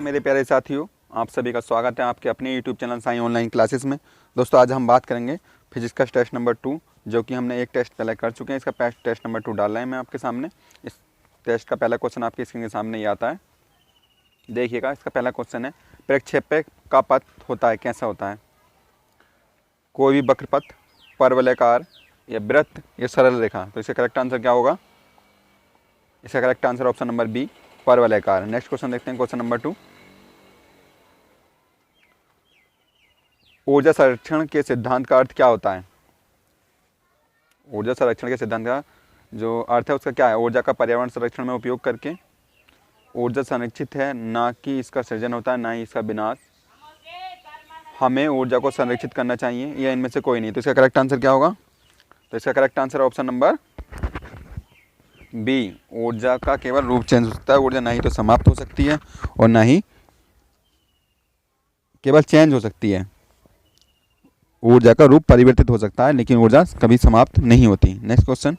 मेरे प्यारे साथियों, आप सभी का स्वागत है आपके अपने YouTube channel Sai online classes में। दोस्तों आज हम बात करेंगे फिजिक्स का टेस्ट नंबर 2, जो कि हमने एक टेस्ट पहले कर चुके हैं। इसका टेस्ट नंबर 2 डाल रहे हैं मैं आपके सामने। इस टेस्ट का पहला क्वेश्चन आपकी स्क्रीन के सामने ही आता है। देखिएगा, इसका पहला क्वेश्चन है, प्रक्षेपक का पथ होता है कैसा होता है? कोई भी वक्रपथ, परवलयाकार या वृत्त या सरल रेखा। तो इसका करेक्ट आंसर क्या होगा? इसका correct answer option number B, परवलयाकार। नेक्स्ट क्वेश्चन देखते हैं, क्वेश्चन नंबर 2। ऊर्जा संरक्षण के सिद्धांत का अर्थ क्या होता है? ऊर्जा संरक्षण के सिद्धांत का जो अर्थ है उसका क्या है? ऊर्जा का पर्यावरण संरक्षण में उपयोग करके ऊर्जा संरक्षित है, ना कि इसका सृजन होता है, ना ही इसका विनाश। हमें ऊर्जा को संरक्षित करना चाहिए, या इनमें से कोई नहीं। तो इसका करेक्ट आंसर क्या होगा? तो इसका correct answer option number B, ऊर्जा का केवल रूप चेंज हो सकता है। ऊर्जा ना ही तो समाप्त हो सकती है और ना ही केवल चेंज हो सकती है। ऊर्जा का रूप परिवर्तित हो सकता है, लेकिन ऊर्जा कभी समाप्त नहीं होती। नेक्स्ट क्वेश्चन,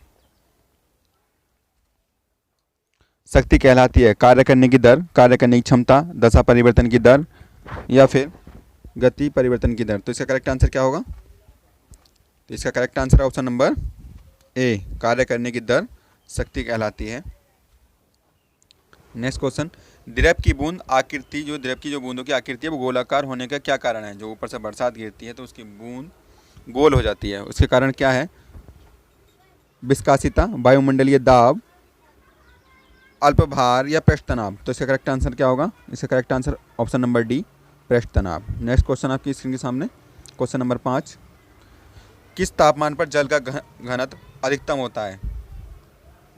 शक्ति कहलाती है कार्य करने की दर, कार्य करने की क्षमता, दशा परिवर्तन की दर, या फिर गति परिवर्तन की दर। तो इसका करेक्ट आंसर क्या होगा? तो इसका करेक्ट आंसर ऑप्शन नंबर ए, कार्य करने की दर शक्ति कहलाती है। नेक्स्ट क्वेश्चन, द्रव की बूंद आकृति, जो द्रव की जो बूंदों की आकृति है वो गोलाकार होने का क्या कारण है? जो ऊपर से बरसात गिरती है तो उसकी बूंद गोल हो जाती है, उसके कारण क्या है? विस्कासिता, वायुमंडलीय दाब, अल्प भार या पृष्ठ तनाव। तो इसका करेक्ट आंसर क्या होगा? इसका correct answer option number D, पृष्ठ तनाव। नेक्स्ट क्वेश्चन आपकी स्क्रीन के सामने, क्वेश्चन नंबर 5। किस तापमान पर जल का घनत्व अधिकतम होता है?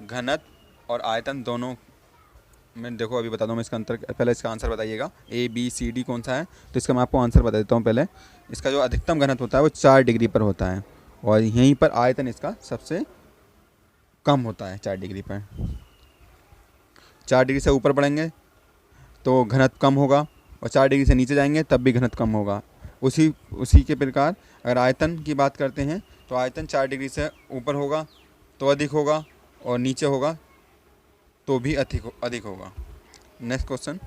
घनत्व और आयतन दोनों में, देखो अभी बता दूँ मैं इसका अंतर। पहले इसका आंसर बताइएगा, ए बी सी डी कौन सा है? तो इसका मैं आपको आंसर बता देता हूँ पहले। इसका जो अधिकतम घनत्व होता है वो 4 डिग्री पर होता है, और यहीं पर आयतन इसका सबसे कम होता है 4 डिग्री पर। 4 डिग्री से ऊपर बढ़ेंगे तो घनत्व कम होगा, और 4 डिग्री से नीचे जाएंगे तब भी घनत्व कम होगा। उसी के प्रकार अगर आयतन की बात करते हैं तो आयतन 4 डिग्री से ऊपर होगा तो अधिक होगा, और नीचे होगा तो भी अधिक होगा। Next question,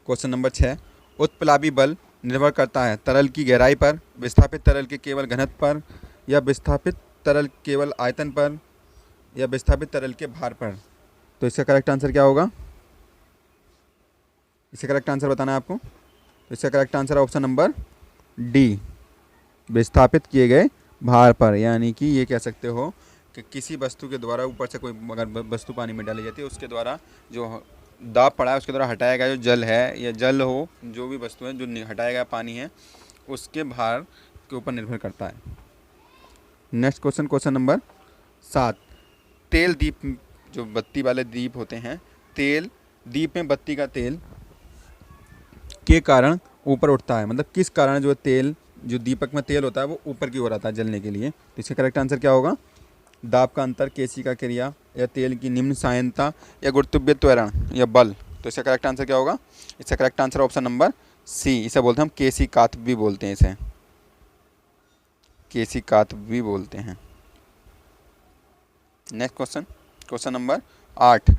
question number 6। उत्प्लावी बल निर्भर करता है तरल की गहराई पर, विस्थापित तरल के केवल घनत्व पर, या विस्थापित तरल केवल आयतन पर, या विस्थापित तरल के भार पर। तो इसका करेक्ट आंसर क्या होगा? इसका करेक्ट आंसर बताना है आपको। तो इसका correct answer option number D, विस्थापित किए गए भार पर। यानी कि ये कह सकते हो कि किसी वस्तु के द्वारा ऊपर से कोई अगर वस्तु पानी में डाली जाती है, उसके द्वारा जो दाब पड़ा है उसके द्वारा हटाया गया जो जल है, या जल हो जो भी वस्तु है जो हटाया गया पानी है, उसके भार के ऊपर निर्भर करता है। Next question, question number 7। तेल दीप, जो बत्ती वाले दीप होते हैं, तेल दीप में बत्ती का तेल के कारण ऊपर उठता है। मतलब किस कारण जो तेल, जो दीपक में तेल होता है वो ऊपर की ओर आता है जलने के लिए। तो इसका करेक्ट आंसर क्या होगा? दाब का अंतर, केशिका क्रिया, या तेल की निम्न सायनता, या गुरुत्वीय त्वरण, या बल। तो इसका करेक्ट आंसर क्या होगा? इसका correct answer option number C, इसे बोलते हैं हम केशिकात्व भी बोलते हैं, इसे केशिकात्व भी बोलते हैं। Next question, question number 8।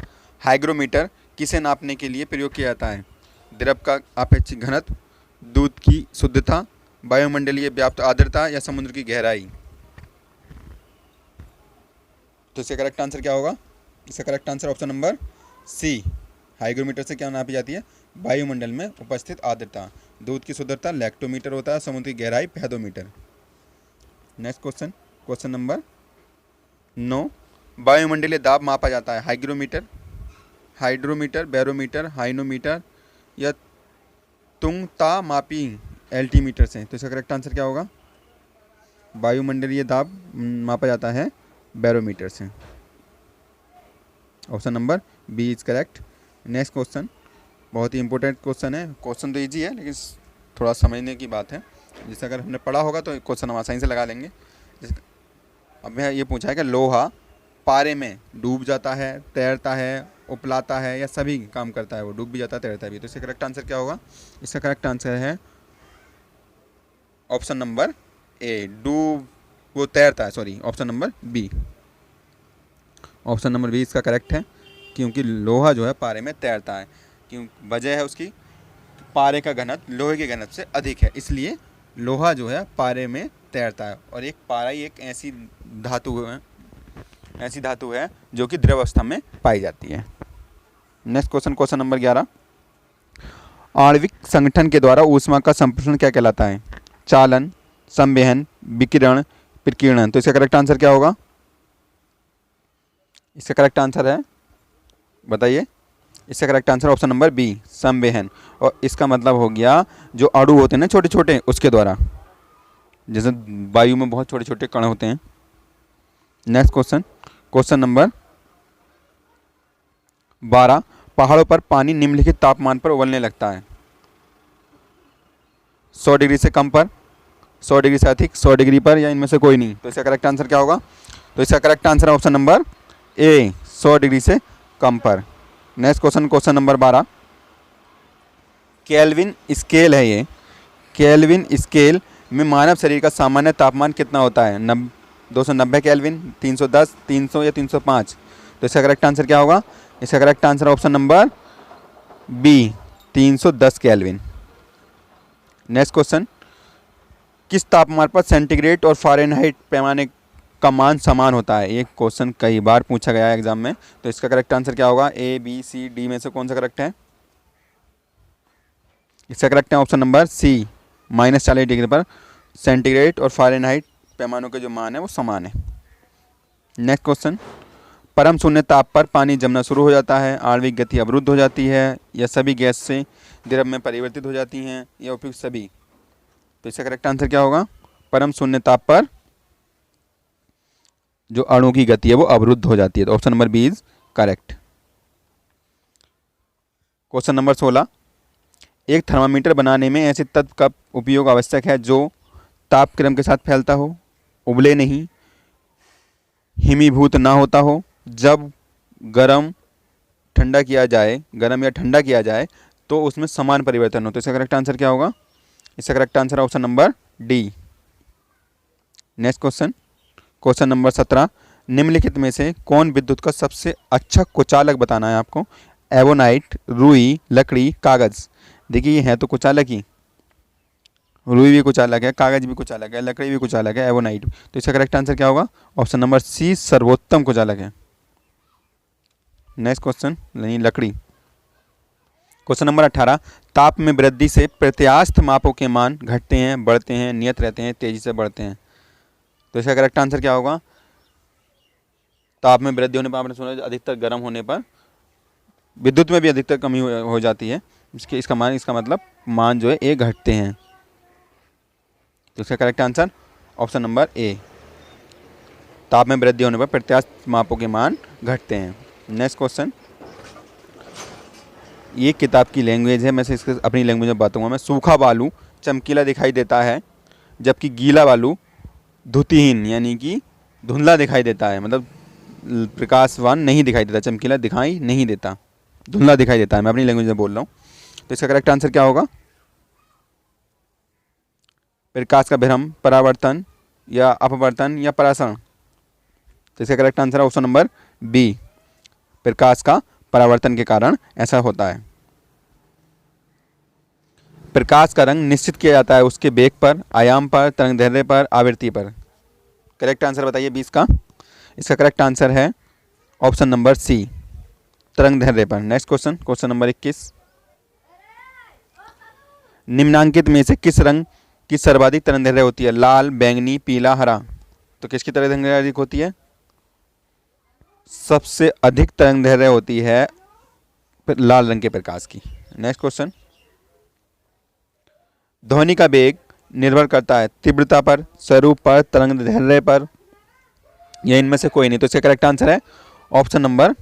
Hygrometer किसे नापने के लिए प्रयोग किया जाता है? द्रव का अपेक्षित घनत्व, दूध की शुद्धता, वायुमंडलीय व्याप्त आर्द्रता, या समुद्र की गहराई। तो इसका करेक्ट आंसर क्या होगा? इसका correct answer option number C, hygrometer से क्या नापी जाती है? वायुमंडल में उपस्थित आर्द्रता। दूध की शुद्धता लैक्टोमीटर होता है, समुद्र की गहराई pedometer. Next question, question number 9। वायुमंडलीय दाब मापा जाता है हाइग्रोमीटर, हाइड्रोमीटर, बैरोमीटर, हाइनोमीटर, या तुंगतामापी एल्टीमीटर से। तो इसका करेक्ट आंसर क्या होगा? वायुमंडलीय दाब मापा जाता है बैरोमीटर से। Option number B is correct. Next question बहुत ही इंपॉर्टेंट क्वेश्चन है। क्वेश्चन तो इजी है, लेकिन थोड़ा समझने की बात है। जिससे अगर हमने पढ़ा होगा तो क्वेश्चन हम आसानी से लगा लेंगे। अब ये पूछा है कि लोहा पारे में डूब जाता है, तैरता है, उपलाता है, या सभी काम करता है? वो डूब भी जाता है, तैरता भी। तो इसका करेक्ट आंसर क्या होगा? इसका करेक्ट आंसर है ऑप्शन नंबर ए, डूब, वो तैरता है, sorry, option number B, option number B इसका करेक्ट है, क्योंकि लोहा जो है पारे में तैरता है। क्यों वजह है उसकी, पारे का घनत्व लोहे के घनत्व से अधिक है, इसलिए लोहा जो है पारे में तैरता है। और एक पारा ही एक ऐसी धातु है जो कि द्रव अवस्था में पाई जाती है। नेक्स्ट क्वेश्चन, क्वेश्चन नंबर 11, आणविक संगठन के द्वारा ऊष्मा का संप्रेषण क्या कहलाता है? चालन, संवहन, विकिरण, प्रकीर्णन। तो इसका करेक्ट आंसर क्या होगा? इसका करेक्ट आंसर है, बताइए। इसका correct answer option number B, संवहन। और इसका मतलब हो गया जो अणु होते हैं ना छोटे छोटे, उसके द्वारा, जैसे वायु में बहुत छोटे छोटे कण होते हैं। नेक्स्ट क्वेश्चन, क्वेश्चन नंबर 12, पहाड़ों पर पानी निम्नलिखित तापमान पर उबलने लगता है? 100 डिग्री से कम पर, 100 डिग्री से अधिक, 100 डिग्री पर, या इनमें से कोई नहीं? तो इसका करेक्ट आंसर क्या होगा? तो इसका करेक्ट आंसर है ऑप्शन नंबर ए, 100 डिग्री से कम पर। Next question, question number 12, kelvin scale है ये। केल्विन स्केल में मानव शरीर का सामान्य तापमान कितना होता है? 290 केल्विन, 310, 300 या 305? तो इसका करेक्ट आंसर क्या होगा? इसका correct answer option number B, 310 kelvin. Next question, किस तापमान पर सेंटीग्रेड और फ़ारेनहाइट पैमाने का मान समान होता है? ये क्वेश्चन कई बार पूछा गया है एग्जाम में। तो इसका करेक्ट आंसर क्या होगा? ए, बी, सी, डी में से कौन सा करेक्ट है? इसका करेक्ट है ऑप्शन नंबर सी, -40 डिग्री पर सेंटीग्रेड और फ़ारेनहाइट पैमानों के जो मान है वो समान है। नेक्स्ट क्वेश्चन, परम शून्य ताप पर पानी जमना शुरू हो जाता है, आणविक गति अवरुद्ध हो जाती है, या सभी गैस से द्रव में परिवर्तित हो जाती हैं, या उपयुक्त सभी? तो इसका करेक्ट आंसर क्या होगा? परम शून्य ताप पर जो अणु की गति है वो अवरुद्ध हो जाती है। तो option number B is correct. Question number 16, एक थर्मामीटर बनाने में ऐसे तत्व का उपयोग आवश्यक है जो ताप क्रम के साथ फैलता हो, उबले नहीं, हिमीभूत ना होता हो, जब गरम या ठंडा किया जाए तो उसमें समान परिवर्तन हो। तो इसका करेक्ट आंसर क्या होगा? इसका correct answer option number D. Next question, question number 17, निम्नलिखित में से कौन विद्युत का सबसे अच्छा कुचालक बताना है आपको? एवोनाइट, रुई, लकड़ी, कागज। देखिए ये है तो कुचालक ही, रुई भी कुचालक है, कागज भी कुचालक है, लकड़ी भी कुचालक है, एवोनाइट। तो इसका करेक्ट आंसर क्या होगा? ऑप्शन नंबर सी, सर्वोत्तम कुचालक है। नेक्स्ट क्वेश्चन, यानी लकड़ी। क्वेश्चन नंबर 18, ताप में वृद्धि से प्रत्यास्थ मापों के मान घटते हैं, बढ़ते हैं, नियत रहते हैं, तेजी से बढ़ते हैं? तो इसका करेक्ट आंसर क्या होगा? ताप में वृद्धि होने पर आपने सुना अधिकतर गर्म होने पर विद्युत में भी अधिकतर कमी हो जाती है, इसका मतलब मान जो है ए घटते हैं। तो इसका करेक्ट आंसर ऑप्शन नंबर ए, ताप में वृद्धि होने पर प्रत्यास्थ मापों के मान घटते हैं। नेक्स्ट क्वेश्चन, ये किताब की लैंग्वेज है, मैं से इसके अपनी लैंग्वेज में बताऊंगा मैं। सूखा बालू चमकीला दिखाई देता है, जबकि गीला बालू धुतिहीन यानी कि धुंधला दिखाई देता है, मतलब प्रकाशवान नहीं दिखाई देता, चमकीला दिखाई नहीं देता, धुंधला दिखाई देता है। मैं अपनी लैंग्वेज में बोल रहा हूँ। तो इसका करेक्ट आंसर क्या होगा? प्रकाश का भ्रम, परावर्तन, या अपवर्तन, या परासरण? तो इसका करेक्ट आंसर है ऑप्शन नंबर बी, प्रकाश का परावर्तन के कारण ऐसा होता है। प्रकाश का रंग निश्चित किया जाता है उसके वेग पर, आयाम पर, तरंगदैर्ध्य पर, आवृत्ति पर? करेक्ट आंसर बताइए 20 का। इसका करेक्ट आंसर है ऑप्शन नंबर सी, तरंगदैर्ध्य पर। नेक्स्ट क्वेश्चन, क्वेश्चन नंबर 21, निम्नांकित में से किस रंग की सर्वाधिक तरंगदैर्ध्य होती है? लाल, बैंगनी, पीला, हरा? तो किसकी तरंगदैर्ध्य अधिक होती है? सबसे अधिक तरंगदैर्ध्य होती है लाल रंग के प्रकाश की। नेक्स्ट क्वेश्चन, ध्वनि का वेग निर्भर करता है तीव्रता पर, स्वरूप पर, तरंगदैर्ध्य पर, या इनमें से कोई नहीं? तो इसका करेक्ट आंसर है ऑप्शन नंबर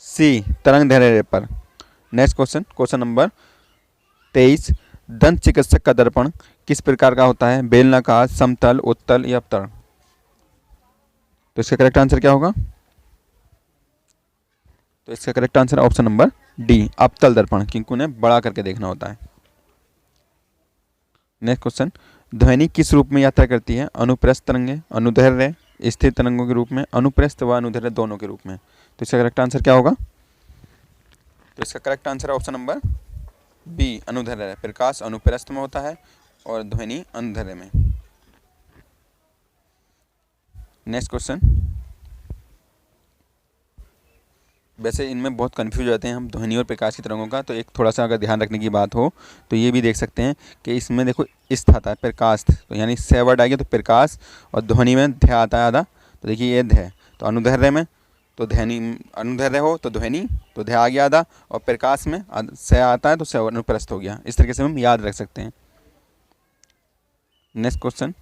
सी, तरंगदैर्ध्य पर। नेक्स्ट क्वेश्चन, क्वेश्चन नंबर 23, दंत चिकित्सक का दर्पण किस प्रकार का होता है? बेलनाकार, समतल, उत्तल, या अवतल? तो इसका करेक्ट आंसर क्या होगा? तो इसका correct answer option number D, अवतल दर्पण, क्योंकि उन्हें बड़ा करके देखना होता है। नेक्स्ट क्वेश्चन, ध्वनि किस रूप में यात्रा करती है? अनुप्रस्थ तरंगे, अनुदैर्ध्य, स्थिर तरंगों के रूप में, अनुप्रस्थ व अनुदैर्ध्य दोनों के रूप में? तो इसका करेक्ट आंसर क्या होगा? तो इसका करेक्ट आंसर है ऑप्शन नंबर बी, अनुदैर्ध्य। प्रकाश अनुप्रस्थ में होता है और ध्वनि अनुदैर्ध्य में। Next question. वैसे इनमें बहुत कंफ्यूज हो जाते हैं हम ध्वनि और प्रकाश की तरंगों का, तो एक थोड़ा सा अगर ध्यान रखने की बात हो तो ये भी देख सकते हैं कि इसमें देखो इस्त आता है प्रकाश, तो यानी से वर्ड आएगी तो प्रकाश, और ध्वनि में ध्य आता है आधा, तो देखिए ये ध्य, तो अनुदैर्ध्य में तो ध्वनि, अनुदैर्ध्य हो तो ध्वनि, तो ध्य आ गया आधा, और प्रकाश में से आता है तो से अनुप्रस्थ हो गया। इस तरीके से हम याद रख सकते हैं। Next question.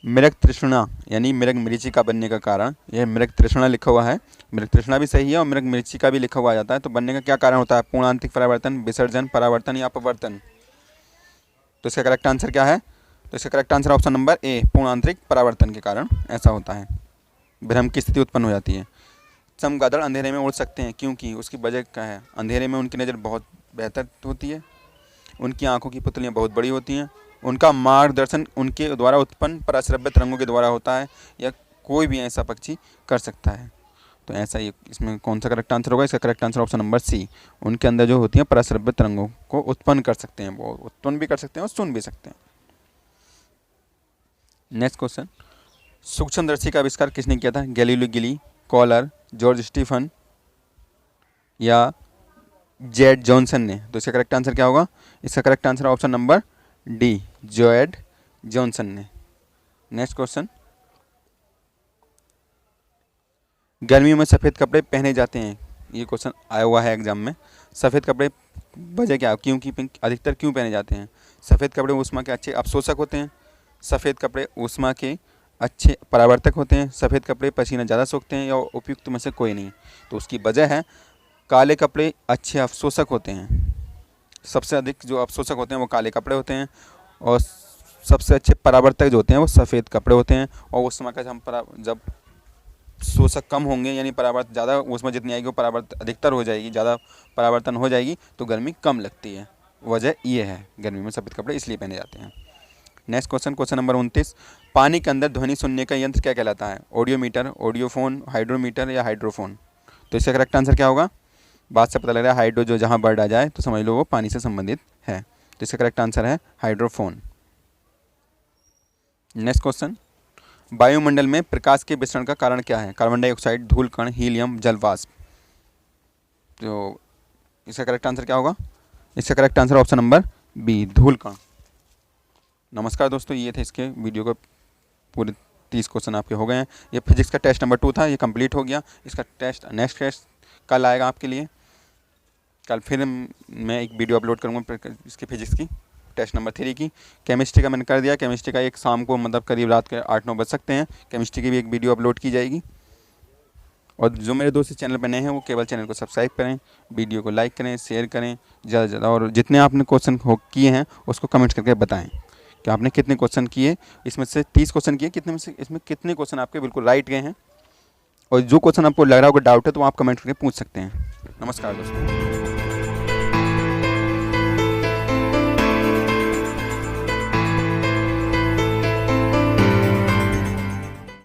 मृग तृष्णा यानी मृग मरीचिका बनने का कारण, यह मृग तृष्णा लिखा हुआ है, मृग तृष्णा भी सही है और मृग मरीचिका भी लिखा हुआ आ जाता है, तो बनने का क्या कारण होता है? पूर्णांतरिक परावर्तन, विसर्जन, परावर्तन या अपवर्तन। तो इसका करेक्ट आंसर क्या है? तो इसका correct answer option number A, पूर्णांतरिक परावर्तन के कारण ऐसा होता है, भ्रम की स्थिति उत्पन्न हो जाती है। चमगादड़ अंधेरे में उड़ सकते हैं क्योंकि उसकी वजह क्या है? अंधेरे में उनकी नज़र बहुत बेहतर होती है, उनकी आंखों की पुतलियाँ बहुत बड़ी होती हैं, उनका मार्गदर्शन उनके द्वारा उत्पन्न पराश्रव्य तरंगों के द्वारा होता है, या कोई भी ऐसा पक्षी कर सकता है। तो ऐसा ही इसमें कौन सा करेक्ट आंसर होगा? इसका correct answer option number C, उनके अंदर जो होती हैं पराश्रव्य तरंगों को उत्पन्न कर सकते हैं, वो उत्पन्न भी कर सकते हैं और सुन भी सकते हैं। Next question. सूक्ष्मदर्शी का आविष्कार किसने किया था? गैलीलियो गैलीली, कॉलर, जॉर्ज स्टीफन या जेड जॉनसन ने। तो इसका करेक्ट आंसर क्या होगा? इसका correct answer option number D, Z Johnson ने। Next question. गर्मियों में सफ़ेद कपड़े पहने जाते हैं, ये क्वेश्चन आया हुआ है एग्जाम में। सफ़ेद कपड़े वजह क्या, क्योंकि अधिकतर क्यों पहने जाते हैं? सफ़ेद कपड़े ऊष्मा के अच्छे अवशोषक होते हैं, सफ़ेद कपड़े ऊष्मा के अच्छे परावर्तक होते हैं, सफ़ेद कपड़े पसीना ज़्यादा सोखते हैं, या उपयुक्त में से कोई नहीं। तो उसकी वजह है काले कपड़े अच्छे अवशोषक होते हैं, सबसे अधिक जो अवशोषक होते हैं वो काले कपड़े होते हैं, और सबसे अच्छे परावर्तक जो होते हैं वो सफ़ेद कपड़े होते हैं। और ऊष्मा का जब शोषक कम होंगे, यानी परावर्तन ज़्यादा, ऊष्मा जितनी आएगी वो परावर्तन अधिकतर हो जाएगी, ज़्यादा परावर्तन हो जाएगी, तो गर्मी कम लगती है। वजह ये है गर्मी में सफ़ेद कपड़े इसलिए पहने जाते हैं। Next question, question number 29। पानी के अंदर ध्वनि सुनने का यंत्र क्या कहलाता है? ऑडियोमीटर, ऑडियोफोन, हाइड्रोमीटर या हाइड्रोफोन। तो इसका करेक्ट आंसर क्या होगा? बात से पता लग रहा है हाइड्रो जो जहाँ वर्ड आ जाए तो समझ लो वो पानी से संबंधित है, तो इसका करेक्ट आंसर है हाइड्रोफोन। Next question. वायुमंडल में प्रकाश के विसरण का कारण क्या है? कार्बन डाइऑक्साइड, धूल कण, हीलियम, जल वाष्प। तो इसका करेक्ट आंसर क्या होगा? इसका correct answer option number B, धूल कण। नमस्कार दोस्तों, ये थे इसके वीडियो के पूरे 30 क्वेश्चन आपके हो गए हैं। ये फिजिक्स का टेस्ट नंबर 2 था, ये कंप्लीट हो गया। इसका नेक्स्ट टेस्ट कल आएगा आपके लिए। कल फिर मैं एक वीडियो अपलोड करूँगा इसकी फिजिक्स की, टेस्ट नंबर 3 की। केमिस्ट्री का मैंने कर दिया, केमिस्ट्री का एक शाम को मतलब करीब रात के 8-9 बज सकते हैं, केमिस्ट्री की भी एक वीडियो अपलोड की जाएगी। और जो मेरे दोस्त इस चैनल पर नए हैं वो केवल चैनल को सब्सक्राइब करें, वीडियो को लाइक करें, शेयर करें ज़्यादा से ज़्यादा, और जितने आपने क्वेश्चन किए हैं उसको कमेंट करके बताएं कि आपने कितने क्वेश्चन किए। इसमें से 30 क्वेश्चन किए, कितने में से इसमें कितने क्वेश्चन आपके बिल्कुल राइट गए हैं, और जो क्वेश्चन आपको लग रहा होगा डाउट है तो आप कमेंट करके पूछ सकते हैं। नमस्कार दोस्तों।